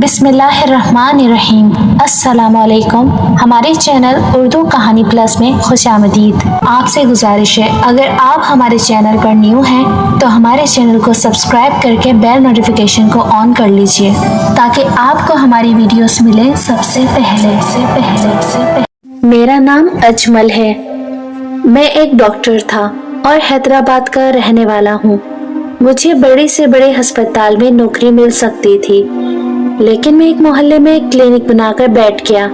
बिस्मिल्लाहिर्रहमानिर्रहीम। अस्सलामुअलैकुम। हमारे चैनल उर्दू कहानी प्लस में खुशामदीद। आपसे गुजारिश है, अगर आप हमारे चैनल पर न्यू हैं तो हमारे चैनल को सब्सक्राइब करके बेल नोटिफिकेशन को ऑन कर लीजिए ताकि आपको हमारी वीडियोस मिले सबसे पहले। मेरा नाम अजमल है। मैं एक डॉक्टर था और हैदराबाद का रहने वाला हूँ। मुझे बड़े से बड़े अस्पताल में नौकरी मिल सकती थी, लेकिन मैं एक मोहल्ले में एक क्लिनिक बनाकर बैठ गया।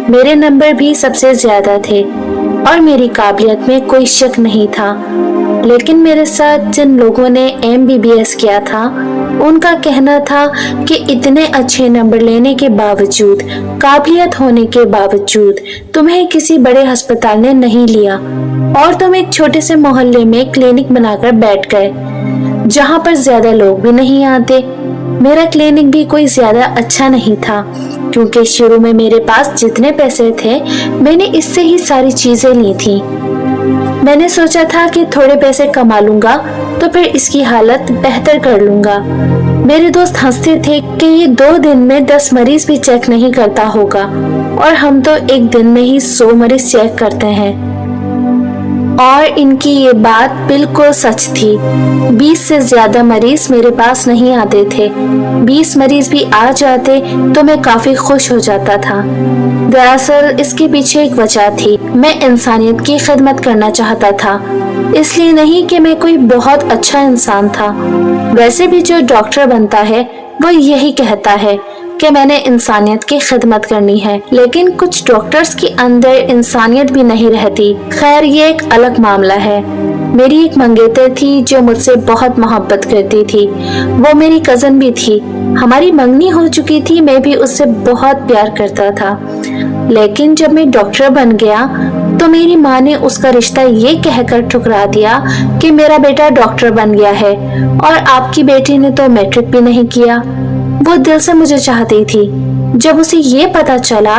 मेरे नंबर भी सबसे ज्यादा थे और मेरी काबिलियत में कोई शक नहीं था, लेकिन मेरे साथ जिन लोगों ने MBBS किया था उनका कहना था कि इतने अच्छे नंबर लेने के बावजूद, काबिलियत होने के बावजूद तुम्हें किसी बड़े अस्पताल ने नहीं लिया और तुम एक छोटे से मोहल्ले में क्लिनिक बनाकर बैठ गए जहाँ पर ज्यादा लोग भी नहीं आते। मेरा क्लिनिक भी कोई ज्यादा अच्छा नहीं था, क्योंकि शुरू में मेरे पास जितने पैसे थे मैंने इससे ही सारी चीजें ली थी। मैंने सोचा था कि थोड़े पैसे कमा लूंगा तो फिर इसकी हालत बेहतर कर लूंगा। मेरे दोस्त हंसते थे कि ये 2 दिन में 10 मरीज भी चेक नहीं करता होगा और हम तो एक दिन में ही 100 मरीज चेक करते हैं। और इनकी ये बात बिल्कुल सच थी। 20 से ज्यादा मरीज मेरे पास नहीं आते थे। 20 मरीज भी आ जाते तो मैं काफी खुश हो जाता था। दरअसल इसके पीछे एक वजह थी। मैं इंसानियत की खिदमत करना चाहता था, इसलिए नहीं कि मैं कोई बहुत अच्छा इंसान था। वैसे भी जो डॉक्टर बनता है वो यही कहता है कि मैंने इंसानियत की खिदमत करनी है, लेकिन कुछ डॉक्टर्स के अंदर इंसानियत भी नहीं रहती। खैर, ये एक अलग मामला है। मेरी एक मंगेतर थी जो मुझसे बहुत मोहब्बत करती थी। वो मेरी कजन भी थी। हमारी मंगनी हो चुकी थी। मैं भी उससे बहुत प्यार करता था, लेकिन जब मैं डॉक्टर बन गया तो मेरी माँ ने उसका रिश्ता ये कहकर ठुकरा दिया कि मेरा बेटा डॉक्टर बन गया है और आपकी बेटी ने तो मैट्रिक भी नहीं किया। वो दिल से मुझे चाहती थी। जब उसे ये पता चला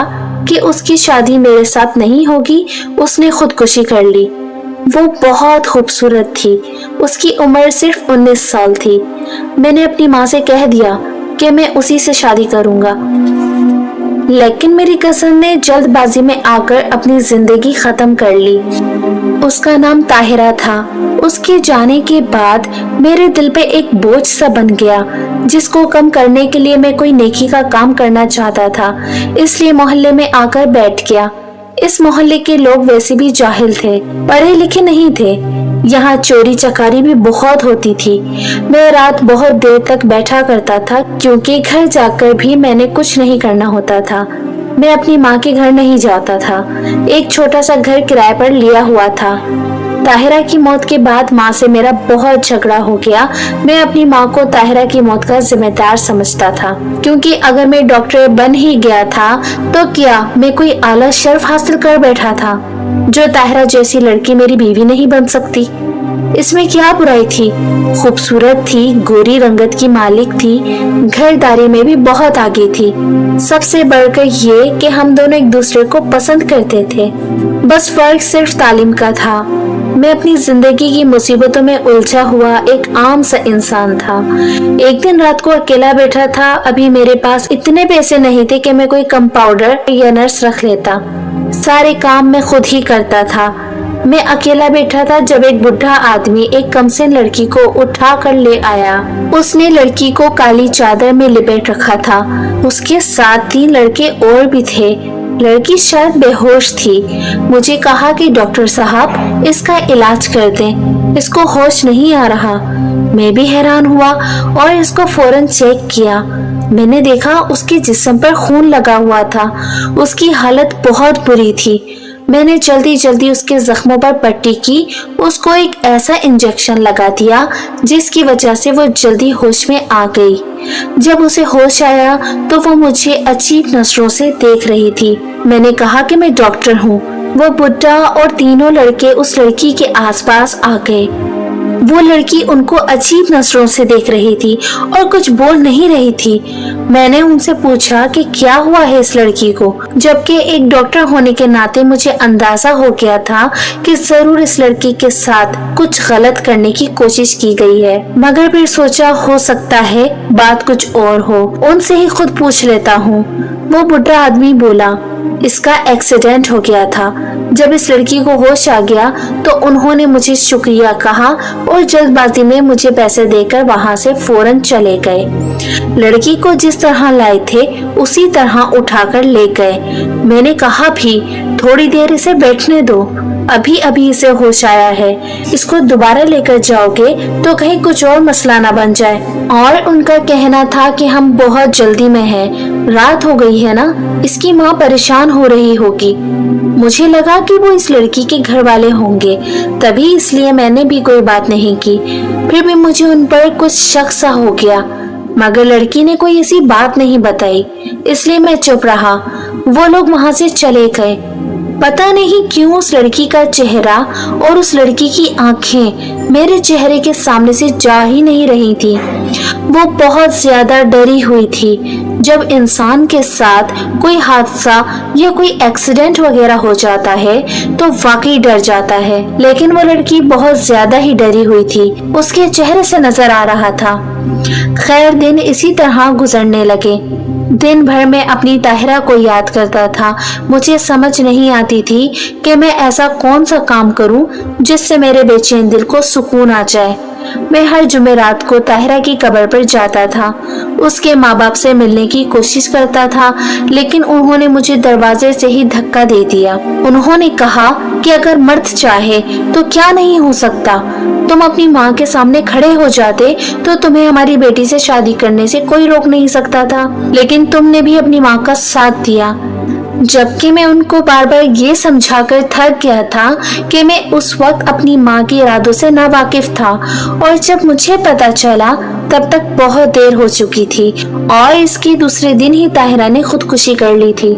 कि उसकी शादी मेरे साथ नहीं होगी, उसने खुदकुशी कर ली। वो बहुत खूबसूरत थी। उसकी उम्र सिर्फ 19 साल थी। मैंने अपनी माँ से कह दिया कि मैं उसी से शादी करूंगा, लेकिन मेरी कज़न ने जल्दबाजी में आकर अपनी जिंदगी खत्म कर ली। उसका नाम ताहिरा था। उसके जाने के बाद मेरे दिल पे एक बोझ सा बन गया, जिसको कम करने के लिए मैं कोई नेकी का काम करना चाहता था, इसलिए मोहल्ले में आकर बैठ गया। इस मोहल्ले के लोग वैसे भी जाहिल थे, पढ़े लिखे नहीं थे। यहाँ चोरी चकारी भी बहुत होती थी। मैं रात बहुत देर तक बैठा करता था, क्योंकि घर जाकर भी मैंने कुछ नहीं करना होता था। मैं अपनी माँ के घर नहीं जाता था। एक छोटा सा घर किराए पर लिया हुआ था। ताहिरा की मौत के बाद माँ से मेरा बहुत झगड़ा हो गया। मैं अपनी माँ को ताहिरा की मौत का जिम्मेदार समझता था, क्योंकि अगर मैं डॉक्टर बन ही गया था तो क्या मैं कोई आला शर्फ हासिल कर बैठा था जो ताहिरा जैसी लड़की मेरी बीवी नहीं बन सकती। इसमें क्या बुराई थी? खूबसूरत थी, गोरी रंगत की मालिक थी, घरदारी में भी बहुत आगे थी। सबसे बढ़कर ये कि हम दोनों एक दूसरे को पसंद करते थे। बस फर्क सिर्फ तालीम का था। मैं अपनी जिंदगी की मुसीबतों में उलझा हुआ एक आम सा इंसान था। एक दिन रात को अकेला बैठा था। अभी मेरे पास इतने पैसे नहीं थे कि मैं कोई कंपाउंडर या नर्स रख लेता। सारे काम मैं खुद ही करता था। मैं अकेला बैठा था जब एक बुढ़ा आदमी एक कमसिन लड़की को उठा कर ले आया। उसने लड़की को काली चादर में लिपेट रखा था। उसके साथ 3 लड़के और भी थे। लड़की शायद बेहोश थी। मुझे कहा कि डॉक्टर साहब, इसका इलाज कर दें, इसको होश नहीं आ रहा। मैं भी हैरान हुआ और इसको फौरन चेक किया। मैंने देखा उसके जिस्म पर खून लगा हुआ था। उसकी हालत बहुत बुरी थी। मैंने जल्दी जल्दी उसके जख्मों पर पट्टी की। उसको एक ऐसा इंजेक्शन लगा दिया जिसकी वजह से वो जल्दी होश में आ गई। जब उसे होश आया तो वो मुझे अजीब नजरों से देख रही थी। मैंने कहा कि मैं डॉक्टर हूँ। वो बुढ़ा और तीनों लड़के उस लड़की के आसपास आ गए। वो लड़की उनको अजीब नजरों से देख रही थी और कुछ बोल नहीं रही थी। मैंने उनसे पूछा कि क्या हुआ है इस लड़की को, जबकि एक डॉक्टर होने के नाते मुझे अंदाजा हो गया था कि जरूर इस लड़की के साथ कुछ गलत करने की कोशिश की गई है। मगर फिर सोचा हो सकता है बात कुछ और हो, उनसे ही खुद पूछ लेता हूँ। वो बुढ़ा आदमी बोला, इसका एक्सीडेंट हो गया था। जब इस लड़की को होश आ गया तो उन्होंने मुझे शुक्रिया कहा और जल्दबाजी में मुझे पैसे देकर वहां से फौरन चले गए। लड़की को जिस तरह लाए थे उसी तरह उठाकर ले गए। मैंने कहा भी थोड़ी देर इसे बैठने दो, अभी अभी इसे होश आया है, इसको दोबारा लेकर जाओगे तो कहीं कुछ और मसला ना बन जाए। और उनका कहना था कि हम बहुत जल्दी में हैं, रात हो गई है ना, इसकी माँ परेशान हो रही होगी। मुझे लगा कि वो इस लड़की के घर वाले होंगे, तभी इसलिए मैंने भी कोई बात नहीं की। फिर भी मुझे उन पर कुछ शक सा हो गया, मगर लड़की ने कोई ऐसी बात नहीं बताई, इसलिए मैं चुप रहा। वो लोग वहां से चले गए। पता नहीं क्यों उस लड़की का चेहरा और उस लड़की की आंखें मेरे चेहरे के सामने से जा ही नहीं रही थी। वो बहुत ज्यादा डरी हुई थी। जब इंसान के साथ कोई हादसा या कोई एक्सीडेंट वगैरह हो जाता है तो वाकई डर जाता है, लेकिन वो लड़की बहुत ज्यादा ही डरी हुई थी, उसके चेहरे से नजर आ रहा था। खैर दिन इसी तरह गुजरने लगे। दिन भर मैं अपनी ताहिरा को याद करता था। मुझे समझ नहीं आती थी कि मैं ऐसा कौन सा काम करूं जिससे मेरे बेचैन दिल को सुकून आ जाए। मैं हर जुमेरात को ताहिरा की कब्र पर जाता था, उसके माँ बाप से मिलने की कोशिश करता था, लेकिन उन्होंने मुझे दरवाजे से ही धक्का दे दिया। उन्होंने कहा कि अगर मर्द चाहे तो क्या नहीं हो सकता, तुम अपनी माँ के सामने खड़े हो जाते तो तुम्हें हमारी बेटी से शादी करने से कोई रोक नहीं सकता था, लेकिन तुमने भी अपनी माँ का साथ दिया। जबकि मैं उनको बार बार ये समझाकर थक गया था कि मैं उस वक्त अपनी माँ के इरादों से नावाकिफ था, और जब मुझे पता चला तब तक बहुत देर हो चुकी थी और इसके दूसरे दिन ही ताहिरा ने खुदकुशी कर ली थी।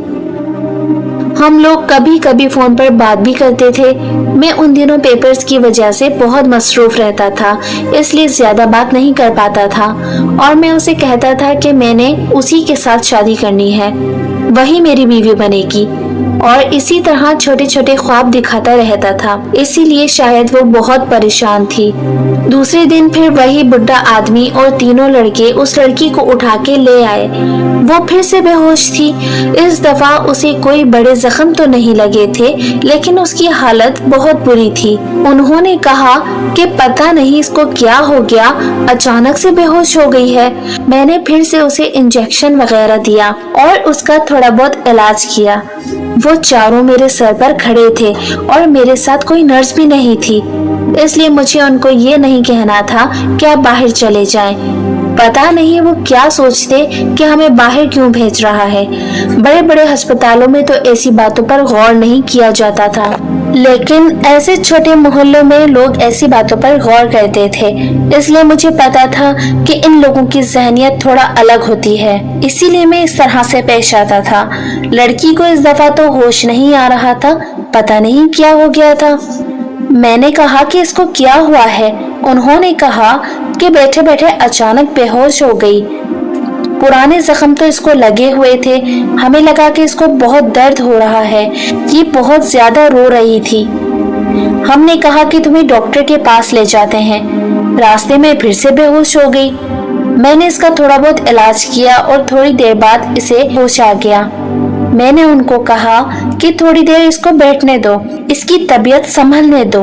हम लोग कभी कभी फोन पर बात भी करते थे। मैं उन दिनों पेपर्स की वजह से बहुत मसरूफ रहता था, इसलिए ज्यादा बात नहीं कर पाता था, और मैं उसे कहता था कि मैंने उसी के साथ शादी करनी है, वही मेरी बीवी बनेगी, और इसी तरह छोटे छोटे ख्वाब दिखाता रहता था। इसीलिए शायद वो बहुत परेशान थी। दूसरे दिन फिर वही बुढ़ा आदमी और तीनों लड़के उस लड़की को उठा के ले आए। वो फिर से बेहोश थी। इस दफा उसे कोई बड़े जख्म तो नहीं लगे थे, लेकिन उसकी हालत बहुत बुरी थी। उन्होंने कहा कि पता नहीं इसको क्या हो गया, अचानक से बेहोश हो गई है। मैंने फिर से उसे इंजेक्शन वगैरह दिया और उसका थोड़ा बहुत इलाज किया। वो चारों मेरे सर पर खड़े थे और मेरे साथ कोई नर्स भी नहीं थी, इसलिए मुझे उनको ये नहीं कहना था कि आप बाहर चले जाएं। पता नहीं वो क्या सोचते कि हमें बाहर क्यों भेज रहा है। बड़े बड़े अस्पतालों में तो ऐसी बातों पर गौर नहीं किया जाता था, लेकिन ऐसे छोटे मोहल्लों में लोग ऐसी बातों पर गौर करते थे, इसलिए मुझे पता था कि इन लोगों की ज़हनियत थोड़ा अलग होती है, इसीलिए मैं इस तरह से पेश आता था। लड़की को इस दफा तो होश नहीं आ रहा था, पता नहीं क्या हो गया था। मैंने कहा कि इसको क्या हुआ है। उन्होंने कहा कि बैठे बैठे अचानक बेहोश हो गई। पुराने जख्म तो इसको लगे हुए थे, हमें लगा कि इसको बहुत दर्द हो रहा है, ये बहुत ज्यादा रो रही थी। हमने कहा कि तुम्हें डॉक्टर के पास ले जाते हैं। रास्ते में फिर से बेहोश हो गई। मैंने इसका थोड़ा बहुत इलाज किया और थोड़ी देर बाद इसे होश आ गया। मैंने उनको कहा कि थोड़ी देर इसको बैठने दो, इसकी तबीयत संभलने दो,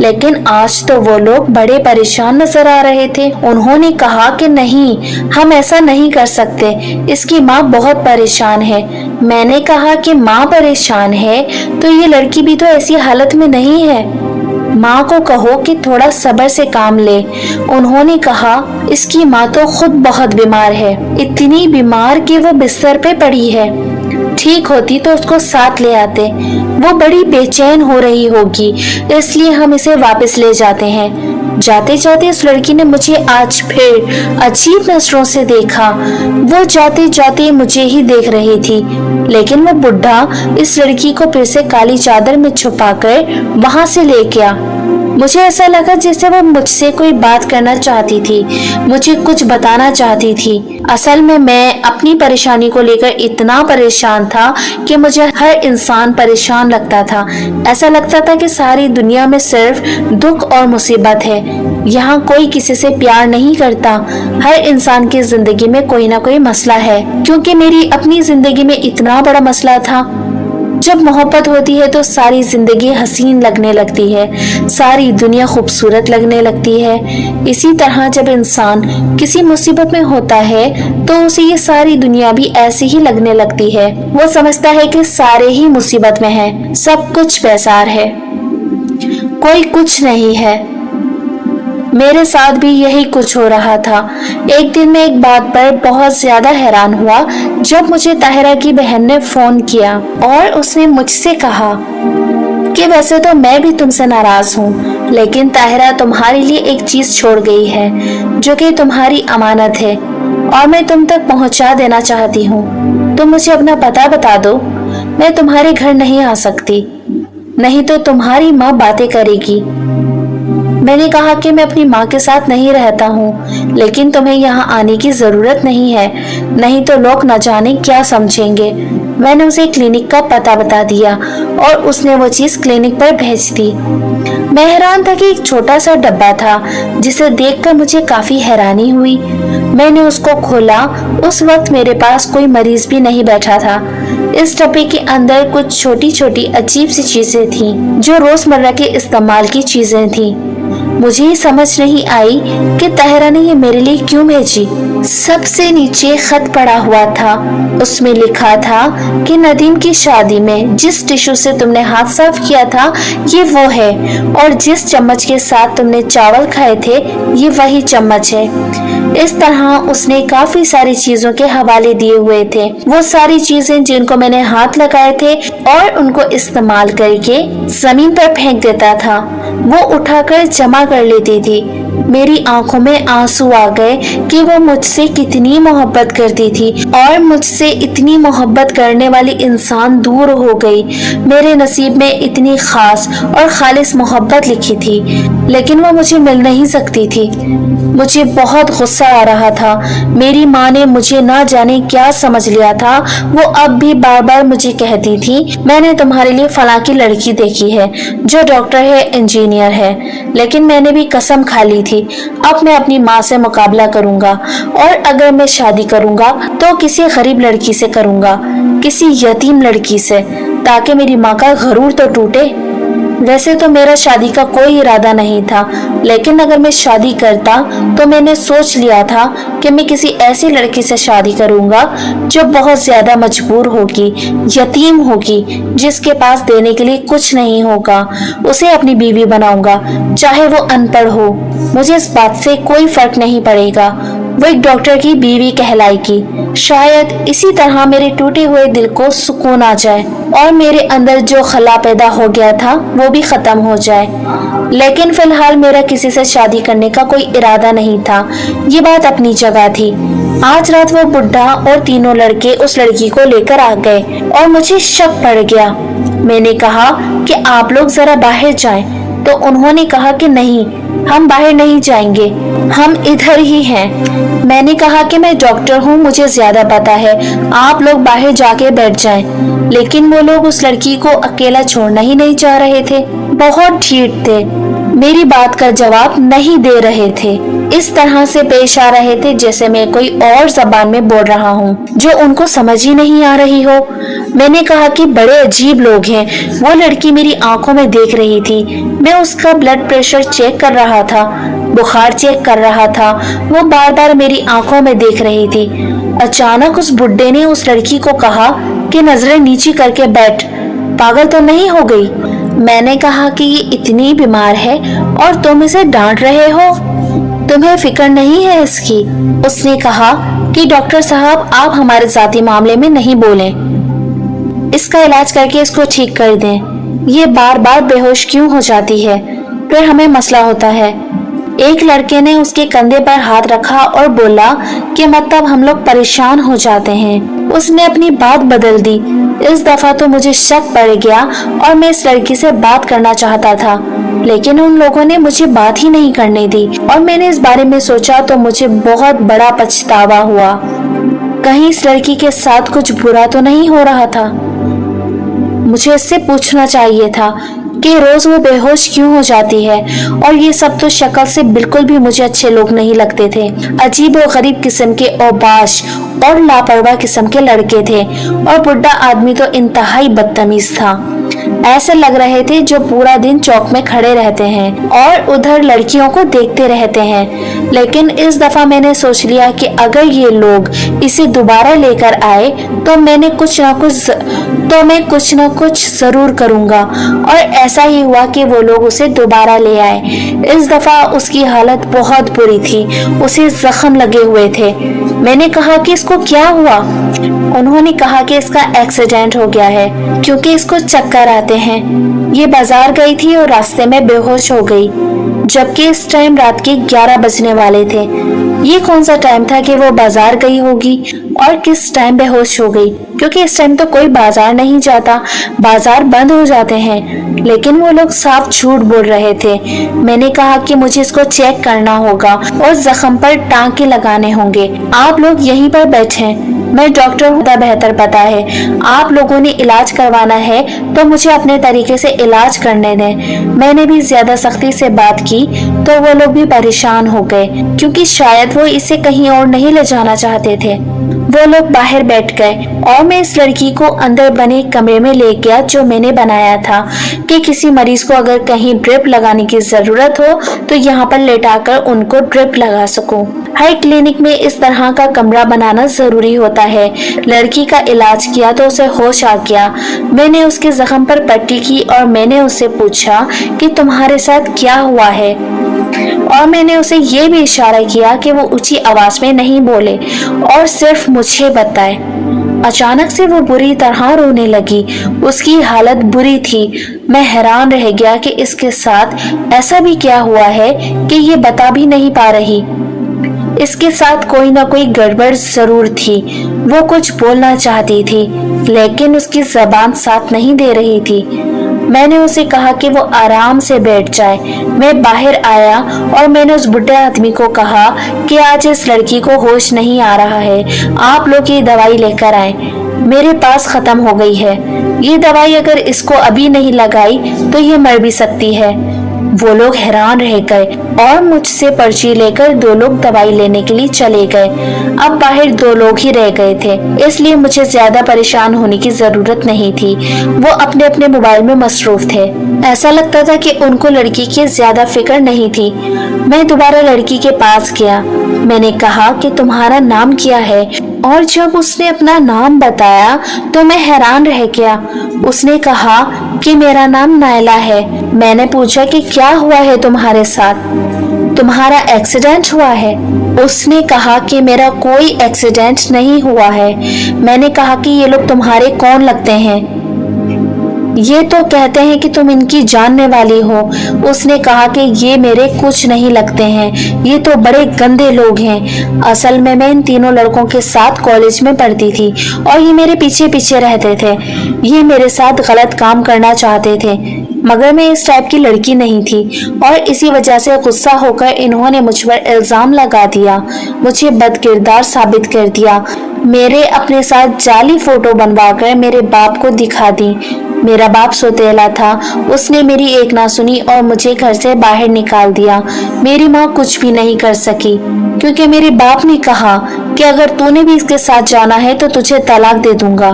लेकिन आज तो वो लोग बड़े परेशान नजर आ रहे थे। उन्होंने कहा कि नहीं, हम ऐसा नहीं कर सकते, इसकी माँ बहुत परेशान है। मैंने कहा कि माँ परेशान है तो ये लड़की भी तो ऐसी हालत में नहीं है, माँ को कहो कि थोड़ा सब्र से काम ले। उन्होंने कहा इसकी माँ तो खुद बहुत बीमार है, इतनी बीमार कि वो बिस्तर पे पड़ी है, ठीक होती तो उसको साथ ले आते, वो बड़ी बेचैन हो रही होगी, इसलिए हम इसे वापस ले जाते हैं। जाते जाते उस लड़की ने मुझे आज फिर अजीब नजरों से देखा। वो जाते जाते मुझे ही देख रही थी, लेकिन वो बुढ़ा इस लड़की को फिर से काली चादर में छुपाकर वहां से ले गया। मुझे ऐसा लगा जैसे वो मुझसे कोई बात करना चाहती थी, मुझे कुछ बताना चाहती थी। असल में मैं अपनी परेशानी को लेकर इतना परेशान था कि मुझे हर इंसान परेशान लगता था। ऐसा लगता था कि सारी दुनिया में सिर्फ दुख और मुसीबत है। यहाँ कोई किसी से प्यार नहीं करता। हर इंसान की जिंदगी में कोई ना कोई मसला है, क्योंकि मेरी अपनी जिंदगी में इतना बड़ा मसला था। जब मोहब्बत होती है तो सारी जिंदगी हसीन लगने लगती है, सारी दुनिया खूबसूरत लगने लगती है। इसी तरह जब इंसान किसी मुसीबत में होता है तो उसे ये सारी दुनिया भी ऐसी ही लगने लगती है। वो समझता है कि सारे ही मुसीबत में हैं, सब कुछ बेजार है, कोई कुछ नहीं है। मेरे साथ भी यही कुछ हो रहा था। एक दिन मैं एक बात पर बहुत ज्यादा हैरान हुआ जब मुझे ताहिरा की बहन ने फोन किया और उसने मुझसे कहा कि वैसे तो मैं भी तुमसे नाराज हूँ, लेकिन ताहिरा तुम्हारे लिए एक चीज छोड़ गई है जो कि तुम्हारी अमानत है और मैं तुम तक पहुँचा देना चाहती हूँ। तुम मुझे अपना पता बता दो, मैं तुम्हारे घर नहीं आ सकती, नहीं तो तुम्हारी माँ बातें करेगी। मैंने कहा कि मैं अपनी माँ के साथ नहीं रहता हूँ, लेकिन तुम्हें यहाँ आने की जरूरत नहीं है, नहीं तो लोग न जाने क्या समझेंगे। मैंने उसे क्लिनिक का पता बता दिया और उसने वो चीज क्लिनिक पर भेज दी। मैं हैरान था कि एक छोटा सा डब्बा था जिसे देखकर मुझे काफी हैरानी हुई। मैंने उसको खोला। उस वक्त मेरे पास कोई मरीज भी नहीं बैठा था। इस डब्बे के अंदर कुछ छोटी छोटी अजीब सी चीजें थीं, जो रोजमर्रा के इस्तेमाल की चीजें थीं। मुझे ही समझ नहीं आई कि ताहिरा ने ये मेरे लिए क्यों भेजी। सबसे नीचे खत पड़ा हुआ था। उसमें लिखा था कि नदीम की शादी में जिस टिश्यू से तुमने हाथ साफ किया था ये वो है, और जिस चम्मच के साथ तुमने चावल खाए थे ये वही चम्मच है। इस तरह उसने काफी सारी चीजों के हवाले दिए हुए थे। वो सारी चीजें जिनको मैंने हाथ लगाए थे और उनको इस्तेमाल करके जमीन पर फेंक देता था, वो उठाकर जमा कर लेती थी। मेरी आंखों में आंसू आ गए कि वो मुझसे कितनी मोहब्बत करती थी और मुझसे इतनी मोहब्बत करने वाली इंसान दूर हो गई। मेरे नसीब में इतनी खास और खालिस मोहब्बत लिखी थी, लेकिन वो मुझे मिल नहीं सकती थी। मुझे बहुत गुस्सा आ रहा था। मेरी माँ ने मुझे ना जाने क्या समझ लिया था। वो अब भी बार बार मुझे कहती थी, मैंने तुम्हारे लिए फलां की लड़की देखी है जो डॉक्टर है, इंजीनियर है। लेकिन मैंने भी कसम खा ली थी, अब मैं अपनी माँ से मुकाबला करूंगा, और अगर मैं शादी करूंगा तो किसी गरीब लड़की से करूंगा, किसी यतीम लड़की से, ताकि मेरी माँ का गरूर तो टूटे। वैसे तो मेरा शादी का कोई इरादा नहीं था, लेकिन अगर मैं शादी करता तो मैंने सोच लिया था कि मैं किसी ऐसी लड़की से शादी करूंगा जो बहुत ज्यादा मजबूर होगी, यतीम होगी, जिसके पास देने के लिए कुछ नहीं होगा। उसे अपनी बीवी बनाऊंगा, चाहे वो अनपढ़ हो। मुझे इस बात से कोई फर्क नहीं पड़ेगा, वो एक डॉक्टर की बीवी कहलाएगी। शायद इसी तरह मेरे टूटे हुए दिल को सुकून आ जाए और मेरे अंदर जो खला पैदा हो गया था वो भी खत्म हो जाए। लेकिन फिलहाल मेरा किसी से शादी करने का कोई इरादा नहीं था। ये बात अपनी जगह थी। आज रात वो बुढ़ा और तीनों लड़के उस लड़की को लेकर आ गए और मुझे शक पड़ गया। मैंने कहा कि आप लोग जरा बाहर जाएं, तो उन्होंने कहा कि नहीं, हम बाहर नहीं जाएंगे, हम इधर ही हैं। मैंने कहा कि मैं डॉक्टर हूँ, मुझे ज्यादा पता है, आप लोग बाहर जाके बैठ जाएं। लेकिन वो लोग उस लड़की को अकेला छोड़ना ही नहीं चाह रहे थे। बहुत ढीठ थे, मेरी बात का जवाब नहीं दे रहे थे। इस तरह से पेश आ रहे थे जैसे मैं कोई और जबान में बोल रहा हूँ जो उनको समझ ही नहीं आ रही हो। मैंने कहा कि बड़े अजीब लोग हैं। वो लड़की मेरी आंखों में देख रही थी। मैं उसका ब्लड प्रेशर चेक कर रहा था, बुखार चेक कर रहा था। वो बार बार मेरी आंखों में देख रही थी। अचानक उस बुड्ढे ने उस लड़की को कहा कि नजरें नीची करके बैठ, पागल तो नहीं हो गई। मैंने कहा कि ये इतनी बीमार है और तुम इसे डांट रहे हो, तुम्हें फिक्र नहीं है इसकी। उसने कहा कि डॉक्टर साहब, आप हमारे जाती मामले में नहीं बोलें, इसका इलाज करके इसको ठीक कर दें। ये बार बार बेहोश क्यों हो जाती है, फिर हमें मसला होता है। एक लड़के ने उसके कंधे पर हाथ रखा और बोला कि मतलब हम लोग परेशान हो जाते हैं। उसने अपनी बात बदल दी। इस दफा तो मुझे शक पड़ गया और मैं इस लड़की से बात करना चाहता था। लेकिन उन लोगों ने मुझे बात ही नहीं करने दी और मैंने इस बारे में सोचा तो मुझे बहुत बड़ा पछतावा हुआ। कहीं इस लड़की के साथ कुछ बुरा तो नहीं हो रहा था। मुझे इससे पूछना चाहिए था कि रोज वो बेहोश क्यों हो जाती है, और ये सब तो शक्ल से बिल्कुल भी मुझे अच्छे लोग नहीं लगते थे। अजीब और गरीब किस्म के औबाश और लापरवाह किस्म के लड़के थे, और बुढ़ा आदमी तो इंतहाई बदतमीज था। ऐसे लग रहे थे जो पूरा दिन चौक में खड़े रहते हैं और उधर लड़कियों को देखते रहते हैं। लेकिन इस दफा मैंने सोच लिया कि अगर ये लोग इसे दोबारा लेकर आए तो मैं कुछ न कुछ जरूर करूंगा, और ऐसा ही हुआ कि वो लोग उसे दोबारा ले आए। इस दफा उसकी हालत बहुत बुरी थी, उसे जख्म लगे हुए थे। मैंने कहा कि इसको क्या हुआ? उन्होंने कहा कि इसका एक्सीडेंट हो गया है क्योंकि इसको चक्कर आते हैं। ये बाजार गई थी और रास्ते में बेहोश हो गई, जबकि इस टाइम रात के 11 बजने वाले थे। ये कौन सा टाइम था कि वो बाजार गई होगी और किस टाइम बेहोश हो गई? क्योंकि इस टाइम तो कोई बाजार नहीं जाता, बाजार बंद हो जाते हैं। लेकिन वो लोग साफ झूठ बोल रहे थे। मैंने कहा कि मुझे इसको चेक करना होगा और जख्म पर टांके लगाने होंगे। आप लोग यहीं पर बैठे, मैं डॉक्टर हूँ, बेहतर पता है। आप लोगों ने इलाज करवाना है तो मुझे अपने तरीके से इलाज करने दें। मैंने भी ज्यादा सख्ती से बात की तो वो लोग भी परेशान हो गए, क्योंकि शायद वो इसे कहीं और नहीं ले जाना चाहते थे। वो लोग बाहर बैठ गए और मैं इस लड़की को अंदर बने कमरे में ले गया जो मैंने बनाया था, कि किसी मरीज को अगर कहीं ड्रिप लगाने की जरूरत हो तो यहाँ पर लेटाकर उनको ड्रिप लगा सकूं। हर क्लिनिक में इस तरह का कमरा बनाना जरूरी होता है। लड़की का इलाज किया तो उसे होश आ गया। मैंने उसके जख्म पर पट्टी की और मैंने उससे पूछा कि तुम्हारे साथ क्या हुआ है, और मैंने उसे ये भी इशारा किया कि वो ऊंची आवाज में नहीं बोले और सिर्फ मुझे बताए। अचानक से वो बुरी तरह रोने लगी। उसकी हालत बुरी थी। मैं हैरान रह गया कि इसके साथ ऐसा भी क्या हुआ है कि ये बता भी नहीं पा रही। इसके साथ कोई ना कोई गड़बड़ जरूर थी। वो कुछ बोलना चाहती थी लेकिन उसकी जबान साथ नहीं दे रही थी। मैंने उसे कहा कि वो आराम से बैठ जाए। मैं बाहर आया और मैंने उस बुढ़े आदमी को कहा कि आज इस लड़की को होश नहीं आ रहा है, आप लोग ये दवाई लेकर आए, मेरे पास खत्म हो गई है। ये दवाई अगर इसको अभी नहीं लगाई तो ये मर भी सकती है। वो लोग हैरान रह गए और मुझसे पर्ची लेकर 2 लोग दवाई लेने के लिए चले गए। अब बाहर 2 लोग ही रह गए थे, इसलिए मुझे ज्यादा परेशान होने की जरूरत नहीं थी। वो अपने अपने मोबाइल में मसरूफ थे। ऐसा लगता था कि उनको लड़की की ज्यादा फिक्र नहीं थी। मैं दोबारा लड़की के पास गया। मैंने कहा कि तुम्हारा नाम क्या है, और जब उसने अपना नाम बताया तो मैं हैरान रह गया। उसने कहा कि मेरा नाम नायला है। मैंने पूछा कि क्या हुआ है तुम्हारे साथ, तुम्हारा एक्सीडेंट हुआ है? उसने कहा कि मेरा कोई एक्सीडेंट नहीं हुआ है। मैंने कहा कि ये लोग तुम्हारे कौन लगते हैं? ये तो कहते हैं कि तुम इनकी जानने वाली हो। उसने कहा कि ये मेरे कुछ नहीं लगते हैं, ये तो बड़े गंदे लोग हैं। असल में मैं इन तीनों लड़कों के साथ कॉलेज में पढ़ती थी और ये मेरे पीछे पीछे रहते थे। ये मेरे साथ गलत काम करना चाहते थे, मगर मैं इस टाइप की लड़की नहीं थी, और इसी वजह से गुस्सा होकर इन्होंने मुझ पर इल्जाम लगा दिया, मुझे बदकिरदार साबित कर दिया। मेरे अपने साथ जाली फोटो बनवाकर मेरे बाप को दिखा दी। मेरा बाप सोतेला था, उसने मेरी एक ना सुनी और मुझे घर से बाहर निकाल दिया। मेरी माँ कुछ भी नहीं कर सकी, क्योंकि मेरे बाप ने कहा कि अगर तूने भी इसके साथ जाना है तो तुझे तलाक दे दूंगा।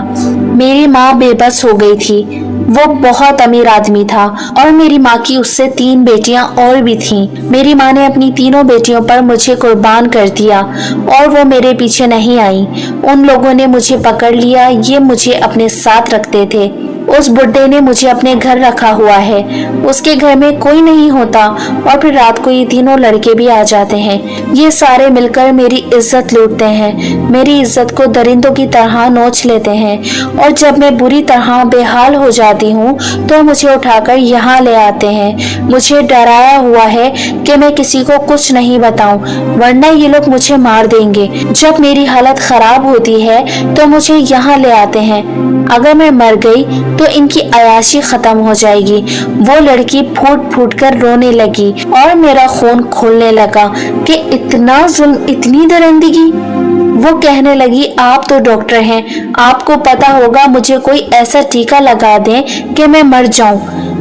मेरी माँ बेबस हो गई थी। वो बहुत अमीर आदमी था और मेरी माँ की उससे 3 बेटियां और भी थीं। मेरी माँ ने अपनी तीनों बेटियों पर मुझे कुर्बान कर दिया और वो मेरे पीछे नहीं आई। उन लोगों ने मुझे पकड़ लिया। ये मुझे अपने साथ रखते थे। उस बुड्ढे ने मुझे अपने घर रखा हुआ है। उसके घर में कोई नहीं होता और फिर रात को ये तीनों लड़के भी आ जाते हैं। ये सारे मिलकर मेरी इज्जत लूटते हैं, मेरी इज्जत को दरिंदों की तरह नोच लेते हैं, और जब मैं बुरी तरह बेहाल हो जाती हूँ तो मुझे उठाकर यहाँ ले आते हैं। मुझे डराया हुआ है कि मैं किसी को कुछ नहीं बताऊं, वरना ये लोग मुझे मार देंगे। जब मेरी हालत खराब होती है तो मुझे यहाँ ले आते हैं। अगर मैं मर गई तो इनकी अयाशी खत्म हो जाएगी। वो लड़की फूट फूट कर रोने लगी और मेरा खून खोलने लगा कि इतना जुल्म, इतनी दरिंदगी। वो कहने लगी, आप तो डॉक्टर हैं, आपको पता होगा, मुझे कोई ऐसा टीका लगा दें कि मैं मर जाऊं।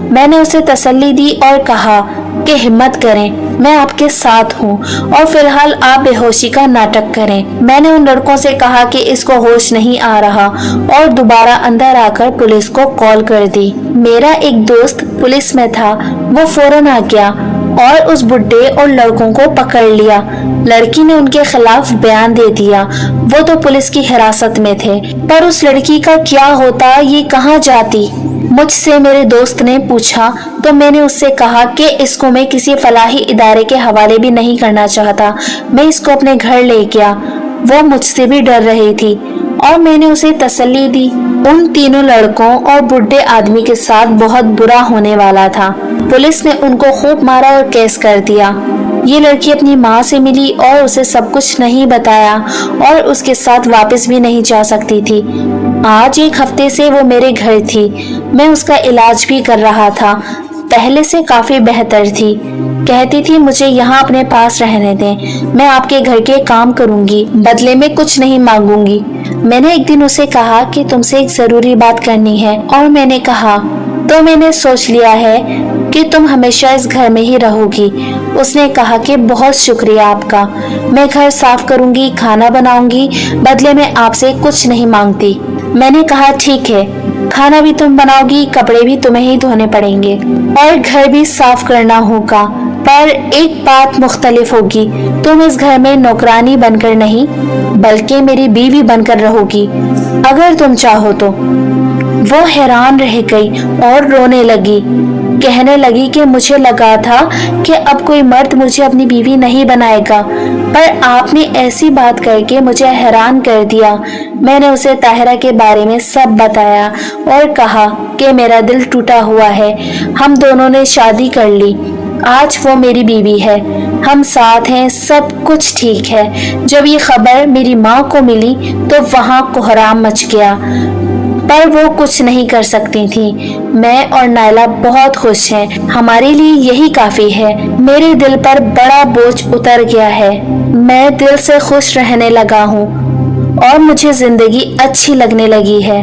मैंने उसे तसल्ली दी और कहा कि हिम्मत करें, मैं आपके साथ हूँ और फिलहाल आप बेहोशी का नाटक करें। मैंने उन लड़कों से कहा कि इसको होश नहीं आ रहा और दोबारा अंदर आकर पुलिस को कॉल कर दी। मेरा एक दोस्त पुलिस में था, वो फौरन आ गया और उस बुड्ढे और लड़कों को पकड़ लिया। लड़की ने उनके खिलाफ बयान दे दिया। वो तो पुलिस की हिरासत में थे, पर उस लड़की का क्या होता, ये कहाँ जाती? मुझसे मेरे दोस्त ने पूछा तो मैंने उससे कहा कि इसको मैं किसी फलाही इदारे के हवाले भी नहीं करना चाहता, मैं इसको अपने घर ले गया। वो मुझसे भी डर रही थी और मैंने उसे तसल्ली दी। उन तीनों लड़कों और बुढ़े आदमी के साथ बहुत बुरा होने वाला था। पुलिस ने उनको खूब मारा और केस कर दिया। ये लड़की अपनी माँ से मिली और उसे सब कुछ नहीं बताया और उसके साथ वापस भी नहीं जा सकती थी। आज एक हफ्ते से वो मेरे घर थी, मैं उसका इलाज भी कर रहा था। पहले से काफी बेहतर थी। कहती थी, मुझे यहाँ अपने पास रहने दें, मैं आपके घर के काम करूंगी, बदले में कुछ नहीं मांगूंगी। मैंने एक दिन उसे कहा कि तुमसे एक जरूरी बात करनी है और मैंने कहा, तो मैंने सोच लिया है कि तुम हमेशा इस घर में ही रहोगी। उसने कहा कि बहुत शुक्रिया आपका, मैं घर साफ करूंगी, खाना बनाऊंगी, बदले में आपसे कुछ नहीं मांगती। मैंने कहा ठीक है, खाना भी तुम बनाओगी, कपड़े भी तुम्हें ही धोने पड़ेंगे और घर भी साफ करना होगा, पर एक बात मुख्तलिफ होगी, तुम इस घर में नौकरानी बनकर नहीं बल्कि मेरी बीवी बनकर रहोगी, अगर तुम चाहो तो। वो हैरान रह गई और रोने लगी। कहने लगी कि मुझे लगा था कि अब कोई मर्द मुझे अपनी बीवी नहीं बनाएगा, पर आपने ऐसी बात करके मुझे हैरान कर दिया। मैंने उसे ताहिरा के बारे में सब बताया और कहा कि मेरा दिल टूटा हुआ है, हम दोनों ने शादी कर ली, आज वो मेरी बीवी है, हम साथ हैं, सब कुछ ठीक है। जब ये खबर मेरी माँ को मिली तो वहाँ कोहराम मच गया, पर वो कुछ नहीं कर सकती थी। मैं और नायला बहुत खुश हैं, हमारे लिए यही काफी है। मेरे दिल पर बड़ा बोझ उतर गया है, मैं दिल से खुश रहने लगा हूँ और मुझे जिंदगी अच्छी लगने लगी है।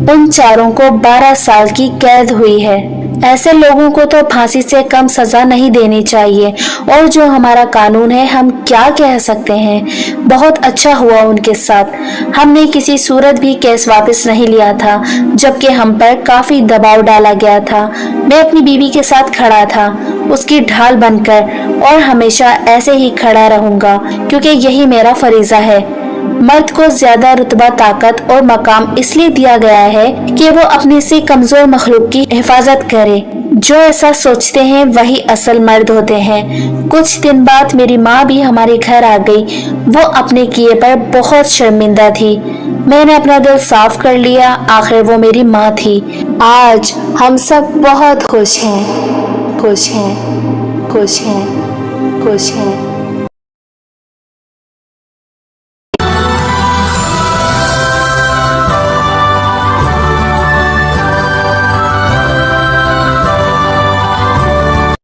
उन चारों को 12 साल की कैद हुई है। ऐसे लोगों को तो फांसी से कम सजा नहीं देनी चाहिए, और जो हमारा कानून है, हम क्या कह सकते हैं। बहुत अच्छा हुआ उनके साथ, हमने किसी सूरत भी केस वापस नहीं लिया था, जबकि हम पर काफी दबाव डाला गया था। मैं अपनी बीवी के साथ खड़ा था, उसकी ढाल बनकर, और हमेशा ऐसे ही खड़ा रहूंगा, क्योंकि यही मेरा फरीजा है। मर्द को ज्यादा रुतबा, ताकत और मकाम इसलिए दिया गया है कि वो अपने से कमजोर मखलूक की हिफाजत करे। जो ऐसा सोचते हैं वही असल मर्द होते हैं। कुछ दिन बाद मेरी माँ भी हमारे घर आ गई। वो अपने किए पर बहुत शर्मिंदा थी। मैंने अपना दिल साफ कर लिया, आखिर वो मेरी माँ थी। आज हम सब बहुत खुश हैं, खुश हैं, खुश हैं, खुश हैं।